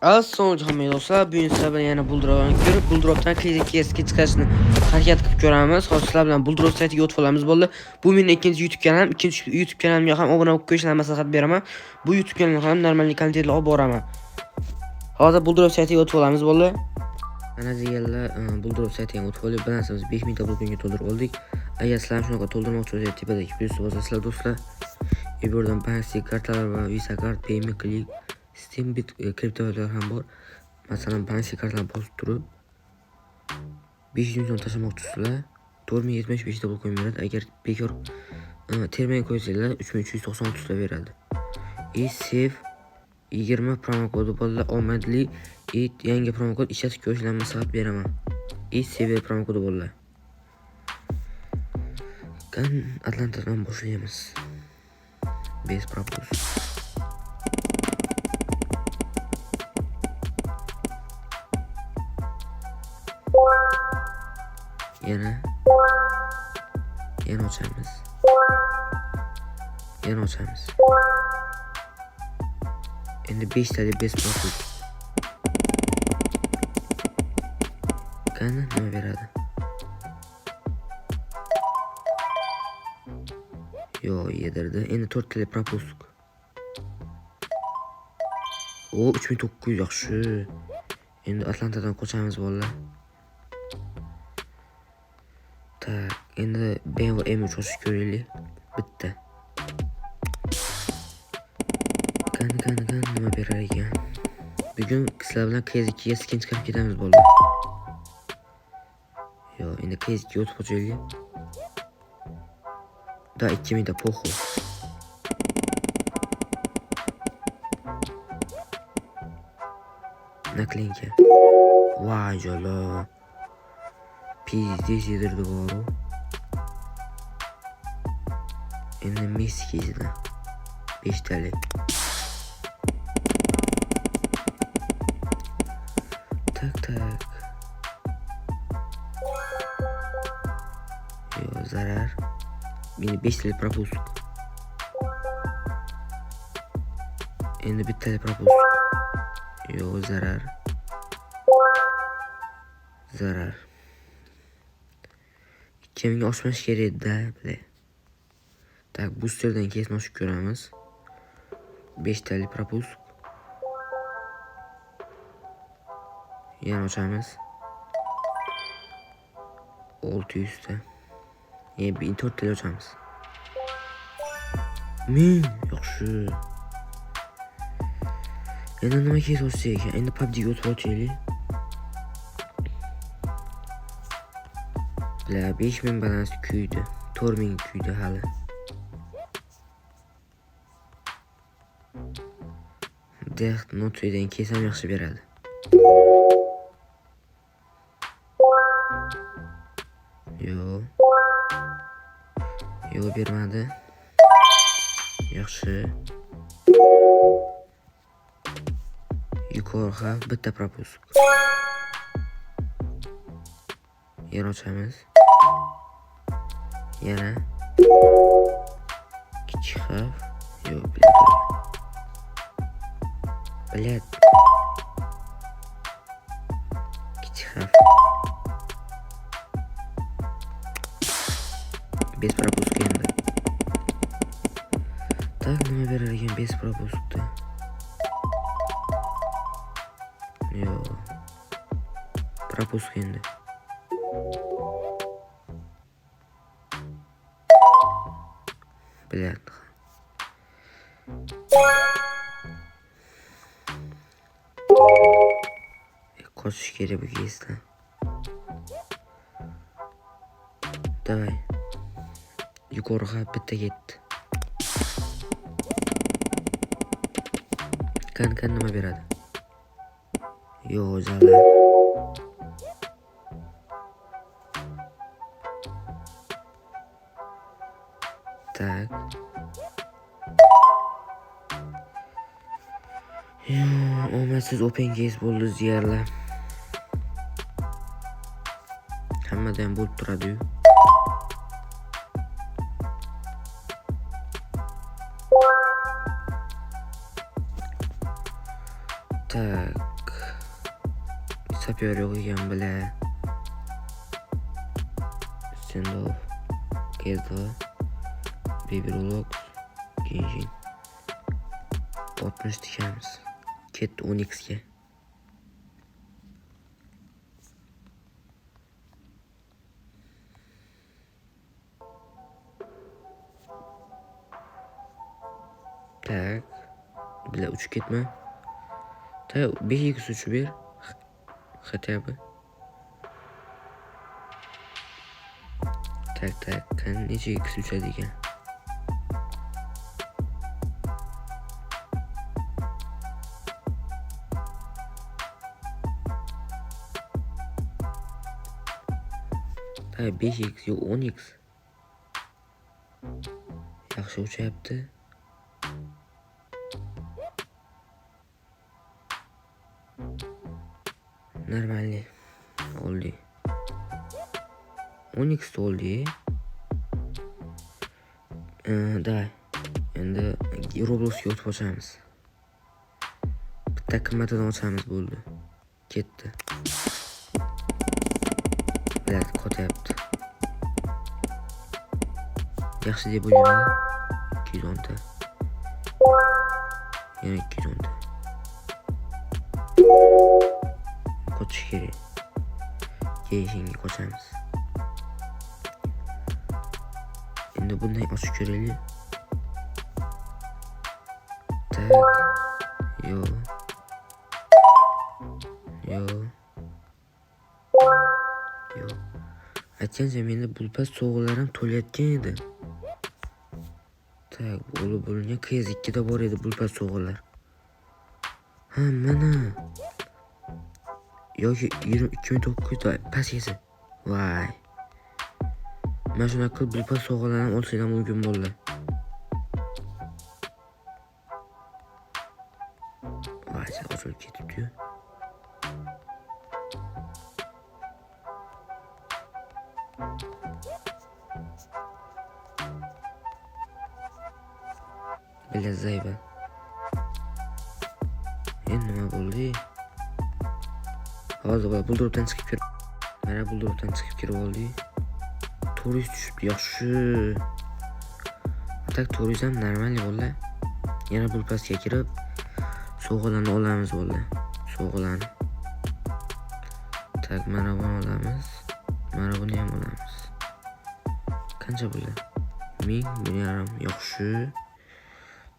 Assalomu do'stlar, bugun sizlar bilan yana Buldrovni ko'rib, Buldrovdan keskin chiqishni harakat qilib ko'ramiz. Hozir sizlar bilan Buldrov saytiga o'tib olamiz bo'ldi. Bu mening ikkinchi YouTube kanalim, ikkinchi YouTube kanalimga ham obuna bo'lib qo'yishlarni maslahat beraman. Bu YouTube kanalimga ham normal kontentlar olib boraman. Hozir Buldrov saytiga o'tib olamiz bo'ldi. Mana deganlar Buldrov saytiga o'tib olib, bilasizmiz 5000 ta bugunga to'ldirib oldik. Agar sizlar shunga to'ldirmoqchi bo'lsangiz, tepadagi plyus bosasizlar do'stlar. Bu yerdan bank kartalar va Visa kart, payment click Steam bit kriptovalyutalar ham bor. Masalan, bank kartalarni bosib turib 500 so'm tashlamoqchisizlar, 4075 ta pul qo'yib beradi. Agar bekor termini qo'ysanglar 3396 ta beradi. Save 20 promo kodi bor, omadli yangi promo kod ishlatib ko'rishlarni maslahat beraman. Save promo kodi bor. Kan Atlantadan boshlaymiz. Bez propus. Yana ochamiz. Endi 5 ta bez propus. Qani nima beradi? Yo, yedirdi. Endi 4 ta propus. O 3900 yaxshi. Endi Atlantadan qochamiz bolalar. Tak, endi ben va M3 ochib ko'raylik. Bitta. Qani nima berar ekan? Bugun sizlar bilan KZ2 ga skin chiqarib ketamiz bolalar. Yo, endi KZ2 o'tib qo'yaylik. Da 2000 ta poxu. Nakleyinka. Vay jalo. Pizdez yedirdi boru. Endi Messi kezida 5 talik. Tak. Yo, zarar. Beni 5 talik propus. Endi bitta propus. Yo, zarar. 2000 oshmash kerak-da, bile. Tak, boosterdan keyin ochib ko'ramiz. 5 talik propus. Yana ochamiz. 600 ta. Yana 4 talik ochamiz. Men yaxshi. Endi nima kerak bo'lsa ekan? Endi PUBG ga o'tib o'taylik. 5000 balans kuydi. 4000 kuydi hali. Dext notidan kesam yaxshi beradi. Yo bermadi. Yaxshi. Yuqoriga bitta propus. Yana ochamiz. Yana kichik xavf. Yo'q, bilet. Kichik xavf. Bez propus endi. Tak, nima berar ekan bez propusda? Yo'q. Propus endi. Bilet. Qochish kerak bu keysdan. Davay. Yuqoriga bitta ketdi. Kan nima beradi? Yo, zarar. Tak. Omadsiz open case bo'ldi ziyarlar. Hammadan bo'lib turadi-yu. Tak. Tak. Sapyor yok ekan bile. Sendov. Kezdo. Bibirolog. Genshin. 60 tikamiz. Ketdi 10x ga. Tak. Bile uçup ketme. Ta 5x uçup ber. Хотя бы. Tak kan necha x uçadi ekan? Ta 5x yo'q 10x. Yaxshi uchayapti. Нормально. Oldi. 10x oldi. Da. Endi Robloxga o'tib ochamiz. Bitta qimmatini ochamiz bo'ldi. Ketdi. Bilat qotyapti. Yaxshi deb o'ylayman. 210 ta. Yana 210 ta. Qochish kerak. Genshinga qochamiz. Endi bunday ochib ko'raylik. Tak. Yo. Aytgancha menda bulpas sovg'alarim to'layotgan edi. Tak, bo'lingan KS2 da bor edi bulpas sovg'alar. Ha, mana. Yoki 22.900 ta pastgasi. Voy. Mana shunaqa qilib bulpas sovg'alarni olsam mumkin bo'ldi. Voy, ochilib ketibdi-yu. Bila zayba. Endi nima bo'ldi? Hozir bulduropdan chiqib kirib. Mana bulduropdan chiqib kirib oldi. Turist tushibdi, yaxshi. Tak turist ham normal bo'ldi. Yana bulpasga kirib sovg'alarni olamiz bo'ldi. Sovg'alarni. Tak, mana buni olamiz. Mana buni ham olamiz. Qancha bo'ldi? 1000, buni ham yaxshi.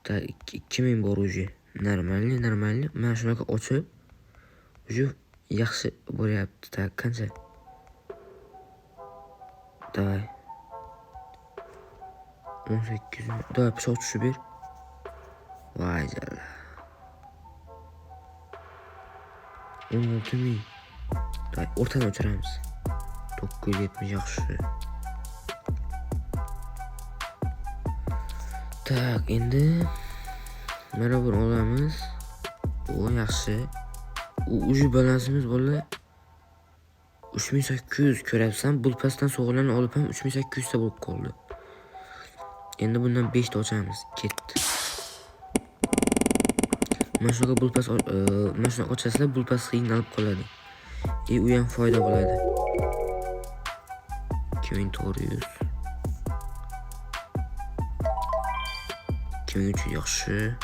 Tak, 2000 bor уже. Normal. Mana shunaqa ochib уже yaxshi bo'lyapti. Tak, qancha? Давай. 18. Давай, pichoq tushib ber. Voy jalla. 16000. Давай, o'rtadan o'chiramiz. 970 yaxshi. Tak, endi mana buni olamiz. Bu yaxshi. Uji balansimiz bo'ldi. 3800 ko'ryapsan. Bulpasdan sovg'alarni olib ham 3800 ta bo'lib qoldi. Endi bundan 5 ta ochamiz. Ketdi. Mana shunaqa bulpas, mana shunaqa ochasizlar, bulpas qiynalib qoladi. U ham foyda bo'ladi. 2400. 2300 yaxshi.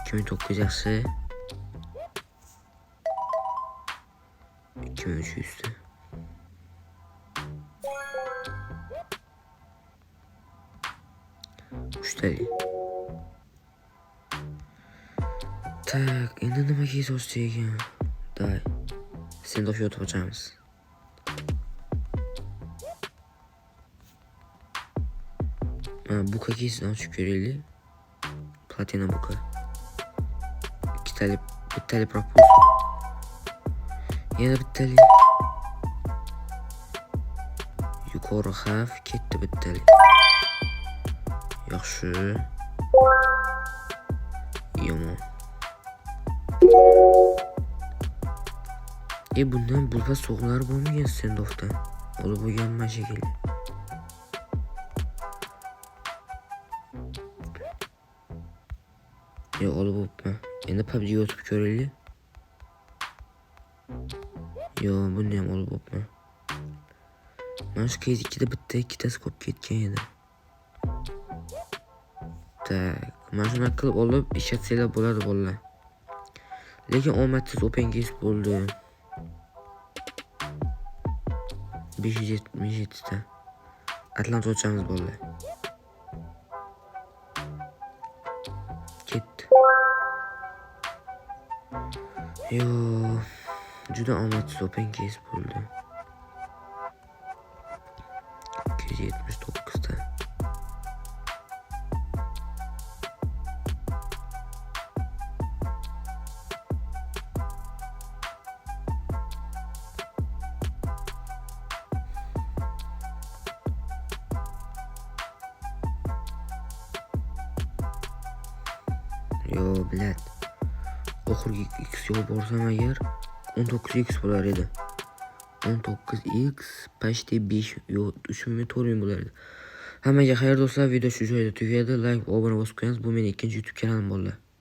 2900 yaxshi. 2300 ta. Uchtali. Tak, endi nima kerak ekan? Day. Sendov yotib ochamiz. Buka keysini ochib ko'raylik. Platina buka. Bittali propus. Yana bittali. Yuqori xavf, ketdi bittali. Yaxshi. Yomon. Bundan bulpas so'g'lari bo'lmagan sendovdan. Olib bo'lganman shekilli. Olib bo'pti. Endi PUBG yotib ko'raylik. Yo, buni ham olib bo'pti. Mana shu KZ2da bitta ikkitasi qolib ketgan edi. Tak, mana shuni qilib olib ishlatsanglar bo'ladi bolalar. Lekin omadsiz open case bo'ldi. 577 ta. Atlant ochamiz bolalar. Ketdi. Yo, juda omadsiz open case bo'ldi. 279 ta. Yo, bilat. Oxirgi x yo borsam agar 19x bo'lar edi. 19x почти 5 yo 3000 4000 bo'lar edi. Hammaga xayr do'stlar, video shu joyda tugadi. Like, obuna bosib qo'ying. Bu mening ikkinchi YouTube kanalim bo'ldi.